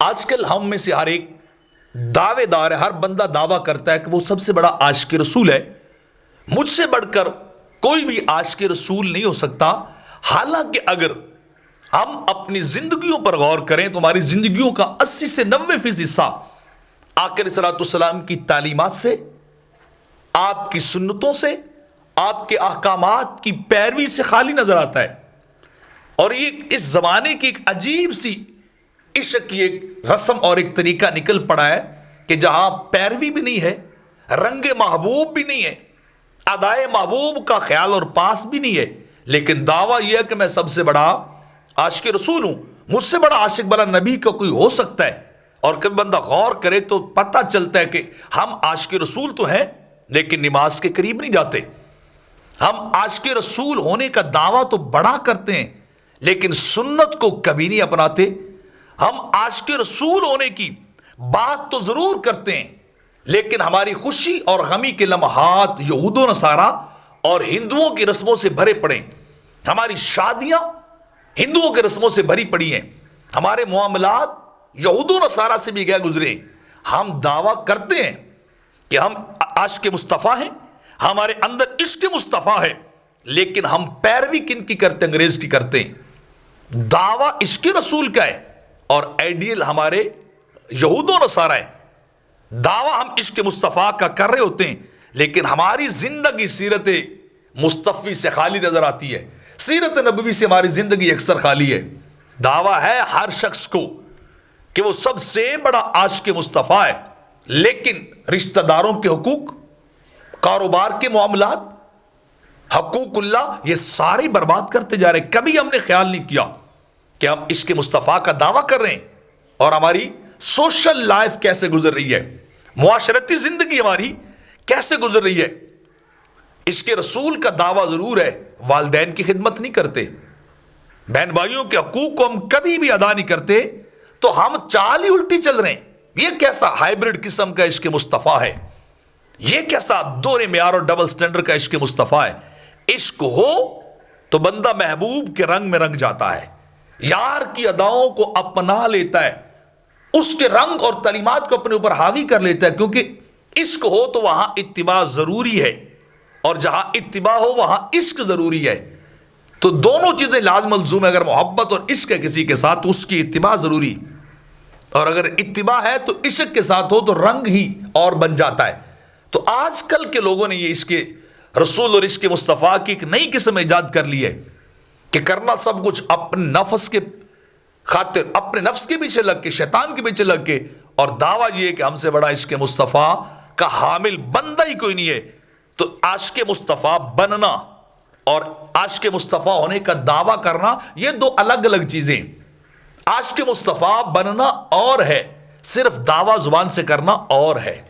آج کل ہم میں سے ہر ایک دعوے دار ہے، ہر بندہ دعویٰ کرتا ہے کہ وہ سب سے بڑا عاشق رسول ہے، مجھ سے بڑھ کر کوئی بھی عاشق رسول نہیں ہو سکتا۔ حالانکہ اگر ہم اپنی زندگیوں پر غور کریں تو ہماری زندگیوں کا 80 سے 90% حصہ آقا علیہ الصلوۃ والسلام کی تعلیمات سے، آپ کی سنتوں سے، آپ کے احکامات کی پیروی سے خالی نظر آتا ہے۔ اور یہ اس زمانے کی ایک عجیب سی عشق کی ایک رسم اور ایک طریقہ نکل پڑا ہے کہ جہاں پیروی بھی نہیں ہے، رنگ محبوب بھی نہیں ہے، ادائے محبوب کا خیال اور پاس بھی نہیں ہے، لیکن دعویٰ یہ ہے کہ میں سب سے بڑا عاشق رسول ہوں، مجھ سے بڑا عاشق بلا نبی کا کوئی ہو سکتا ہے۔ اور کبھی بندہ غور کرے تو پتہ چلتا ہے کہ ہم عاشق رسول تو ہیں لیکن نماز کے قریب نہیں جاتے۔ ہم عاشق رسول ہونے کا دعویٰ تو بڑا کرتے ہیں لیکن سنت کو کبھی نہیں اپناتے۔ ہم عاشق رسول ہونے کی بات تو ضرور کرتے ہیں لیکن ہماری خوشی اور غمی کے لمحات یہود و نصارہ اور ہندوؤں کی رسموں سے بھرے پڑے، ہماری شادیاں ہندوؤں کے رسموں سے بھری پڑی ہیں، ہمارے معاملات یہود و نصارہ سے بھی گئے گزرے۔ ہم دعویٰ کرتے ہیں کہ ہم عاشق مصطفیٰ ہیں، ہمارے اندر عشق مصطفیٰ ہے، لیکن ہم پیروی کن کی کرتے ہیں؟ انگریز کی کرتے ہیں۔ دعویٰ عشق رسول کا ہے اور آئیڈیل ہمارے یہود و نصارہ ہے۔ دعویٰ ہم عشق مصطفیٰ کا کر رہے ہوتے ہیں لیکن ہماری زندگی سیرت مصطفی سے خالی نظر آتی ہے، سیرت نبوی سے ہماری زندگی اکثر خالی ہے۔ دعویٰ ہے ہر شخص کو کہ وہ سب سے بڑا عاشق مصطفیٰ ہے، لیکن رشتہ داروں کے حقوق، کاروبار کے معاملات، حقوق اللہ، یہ سارے برباد کرتے جا رہے ہیں۔ کبھی ہم نے خیال نہیں کیا کہ ہم عشق مصطفیٰ کا دعویٰ کر رہے ہیں اور ہماری سوشل لائف کیسے گزر رہی ہے، معاشرتی زندگی ہماری کیسے گزر رہی ہے۔ عشق رسول کا دعویٰ ضرور ہے، والدین کی خدمت نہیں کرتے، بہن بھائیوں کے حقوق کو ہم کبھی بھی ادا نہیں کرتے، تو ہم چال ہی الٹی چل رہے ہیں۔ یہ کیسا ہائیبرڈ قسم کا عشق مصطفیٰ ہے، یہ کیسا دوہرے معیار اور ڈبل سٹینڈرڈ کا عشق مصطفیٰ ہے۔ عشق ہو تو بندہ محبوب کے رنگ میں رنگ جاتا ہے، یار کی اداؤں کو اپنا لیتا ہے، اس کے رنگ اور تعلیمات کو اپنے اوپر حاوی کر لیتا ہے، کیونکہ عشق ہو تو وہاں اتباع ضروری ہے، اور جہاں اتباع ہو وہاں عشق ضروری ہے۔ تو دونوں چیزیں لازم ملزوم ہے، اگر محبت اور عشق ہے کسی کے ساتھ تو اس کی اتباع ضروری، اور اگر اتباع ہے تو عشق کے ساتھ ہو تو رنگ ہی اور بن جاتا ہے۔ تو آج کل کے لوگوں نے یہ عشق رسول اور عشق مصطفیٰ کی ایک نئی قسم ایجاد کر لی ہے کہ کرنا سب کچھ اپنے نفس کے خاطر، اپنے نفس کے پیچھے لگ کے، شیطان کے پیچھے لگ کے، اور دعویٰ یہ ہے کہ ہم سے بڑا عشق مصطفیٰ کا حامل بندہ ہی کوئی نہیں ہے۔ تو عاشق مصطفیٰ بننا اور عاشق مصطفیٰ ہونے کا دعویٰ کرنا یہ دو الگ الگ چیزیں۔ عاشق مصطفیٰ بننا اور ہے، صرف دعویٰ زبان سے کرنا اور ہے۔